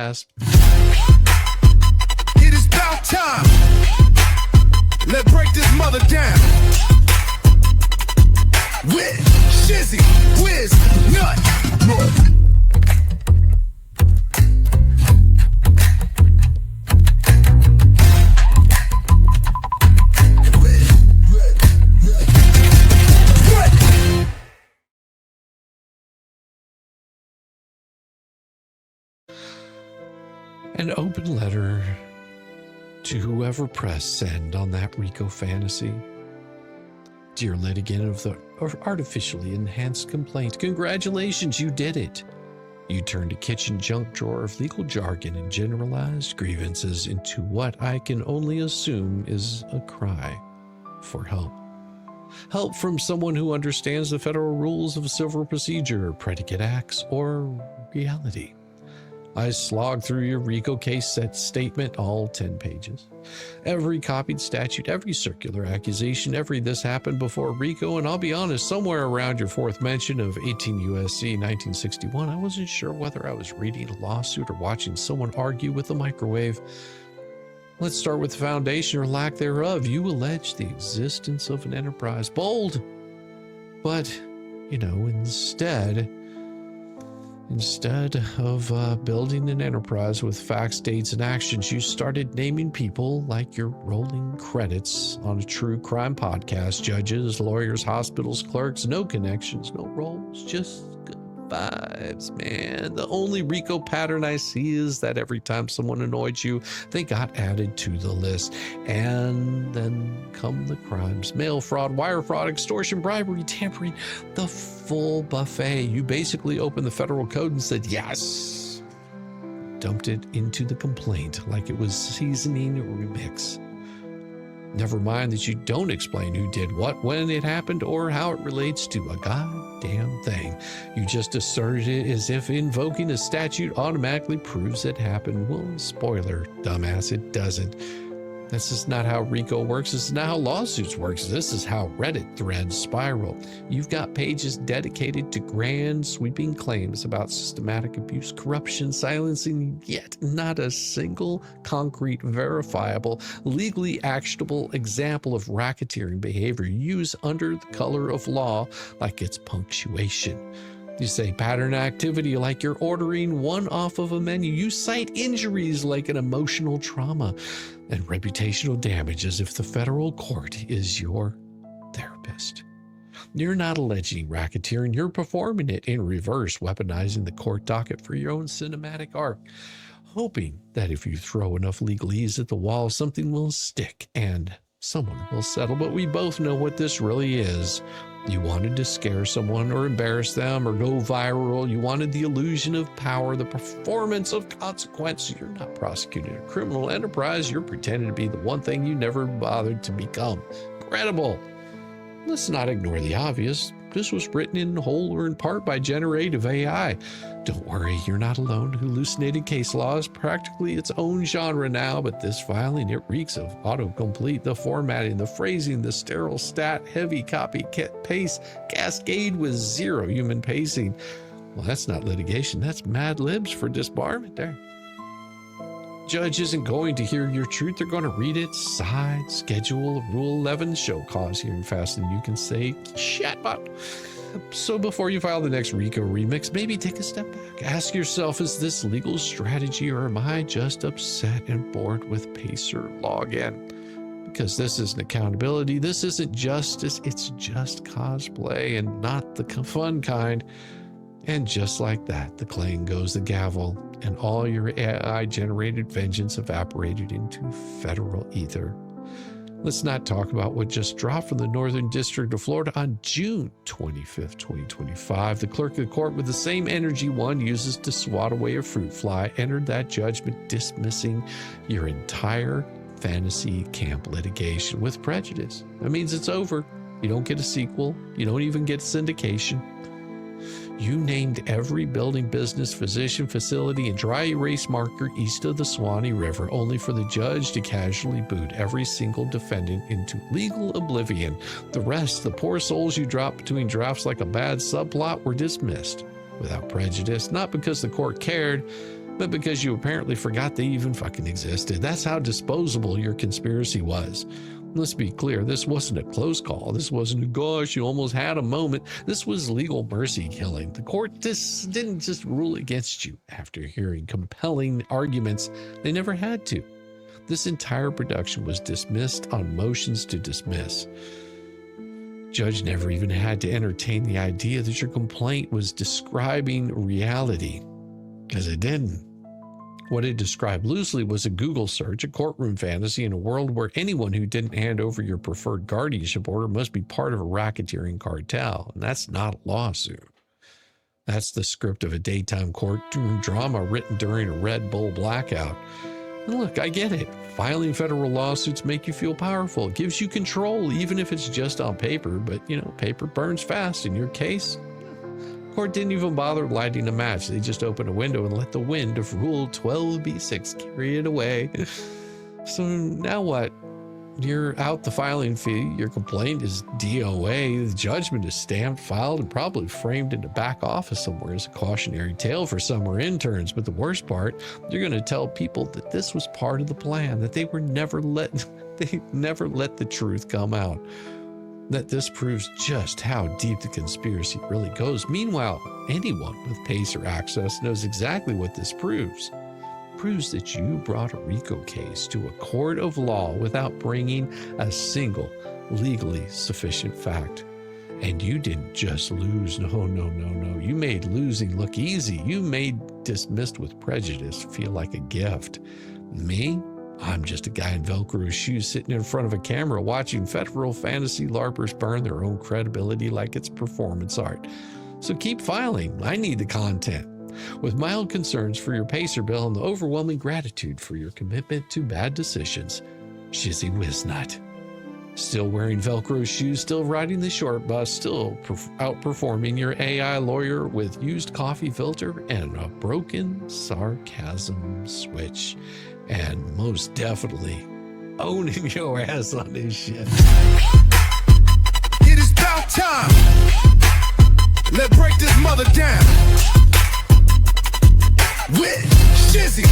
ass. It is about time. Let's break this mother down. With Shizzywhiznut. An open letter to whoever pressed send on that RICO fantasy. Dear litigant of the artificially enhanced complaint, congratulations, you did it. You turned a kitchen junk drawer of legal jargon and generalized grievances into what I can only assume is a cry for help. Help from someone who understands the federal rules of civil procedure, predicate acts, or reality. I slogged through your RICO case set statement, all 10 pages. Every copied statute, every circular accusation, every this happened before RICO, and I'll be honest, somewhere around your fourth mention of 18 U.S.C. 1961, I wasn't sure whether I was reading a lawsuit or watching someone argue with a microwave. Let's start with the foundation or lack thereof. You allege the existence of an enterprise. Bold! But, Instead of building an enterprise with facts, dates, and actions, you started naming people like you're rolling credits on a true crime podcast. Judges, lawyers, hospitals, clerks, no connections, no roles, just good vibes, man. The only RICO pattern I see is that every time someone annoyed you, they got added to the list. And then come the crimes: mail fraud, wire fraud, extortion, bribery, tampering, the full buffet. You basically opened the federal code and said, yes. Dumped it into the complaint like it was seasoning remix. Never mind that you don't explain who did what, when it happened, or how it relates to a goddamn thing. You just asserted it as if invoking a statute automatically proves it happened. Well, spoiler, dumbass, it doesn't. This is not how RICO works. This is not how lawsuits works. This is how Reddit threads spiral. You've got pages dedicated to grand sweeping claims about systematic abuse, corruption, silencing, yet not a single concrete, verifiable, legally actionable example of racketeering behavior used under the color of law like it's punctuation. You say pattern activity like you're ordering one off of a menu. You cite injuries like an emotional trauma and reputational damage as if the federal court is your therapist. You're not alleging racketeering, you're performing it in reverse, weaponizing the court docket for your own cinematic arc, hoping that if you throw enough legalese at the wall, something will stick and someone will settle. But we both know what this really is. You wanted to scare someone or embarrass them or go viral. You wanted the illusion of power, the performance of consequence. You're not prosecuting a criminal enterprise. You're pretending to be the one thing you never bothered to become: credible. Let's not ignore the obvious. This was written in whole or in part by generative AI. Don't worry, you're not alone. Hallucinated case law is practically its own genre now, but this filing, it reeks of autocomplete. The formatting, the phrasing, the sterile stat, heavy copy paste, cascade with zero human pacing. Well, that's not litigation. That's Mad Libs for disbarment there. Judge isn't going to hear your truth. They're going to read it, side, schedule, Rule 11, show cause hearing fast, and you can say, chatbot. So before you file the next RICO remix, maybe take a step back. Ask yourself, is this legal strategy, or am I just upset and bored with Pacer login? Because this isn't accountability. This isn't justice. It's just cosplay, and not the fun kind. And just like that, the clang goes the gavel, and all your AI-generated vengeance evaporated into federal ether. Let's not talk about what just dropped from the Northern District of Florida on June 25th, 2025. The clerk of the court, with the same energy one uses to swat away a fruit fly, entered that judgment dismissing your entire fantasy camp litigation with prejudice. That means it's over. You don't get a sequel. You don't even get syndication. You named every building, business, physician, facility, and dry erase marker east of the Swanee River, only for the judge to casually boot every single defendant into legal oblivion. The rest, the poor souls you dropped between drafts like a bad subplot, were dismissed without prejudice, not because the court cared, but because you apparently forgot they even fucking existed. That's how disposable your conspiracy was. Let's be clear, this wasn't a close call. This wasn't a gosh, you almost had a moment. This was legal mercy killing. The court didn't just rule against you after hearing compelling arguments they never had to. This entire production was dismissed on motions to dismiss. Judge never even had to entertain the idea that your complaint was describing reality, because it didn't. What it described loosely was a Google search, a courtroom fantasy in a world where anyone who didn't hand over your preferred guardianship order must be part of a racketeering cartel. And that's not a lawsuit. That's the script of a daytime court drama written during a Red Bull blackout. And look, I get it. Filing federal lawsuits make you feel powerful. It gives you control, even if it's just on paper. But, paper burns fast. In your case, the court didn't even bother lighting a match. They just opened a window and let the wind of Rule 12b-6 carry it away. So now what? You're out the filing fee. Your complaint is DOA. The judgment is stamped, filed, and probably framed in the back office somewhere as a cautionary tale for summer interns. But the worst part, you're going to tell people that this was part of the plan, that they never let the truth come out. That this proves just how deep the conspiracy really goes. Meanwhile, anyone with PACER access knows exactly what this proves. Proves that you brought a RICO case to a court of law without bringing a single legally sufficient fact. And you didn't just lose. No. You made losing look easy. You made dismissed with prejudice feel like a gift. Me? I'm just a guy in Velcro shoes sitting in front of a camera watching federal fantasy LARPers burn their own credibility like it's performance art. So keep filing. I need the content. With mild concerns for your PACER bill and the overwhelming gratitude for your commitment to bad decisions, Shizzywhiznut. Still wearing Velcro shoes, still riding the short bus, still outperforming your AI lawyer with used coffee filter and a broken sarcasm switch. And most definitely owning your ass on this shit. It is about time. Let's break this mother down. With Shizzywhiznut.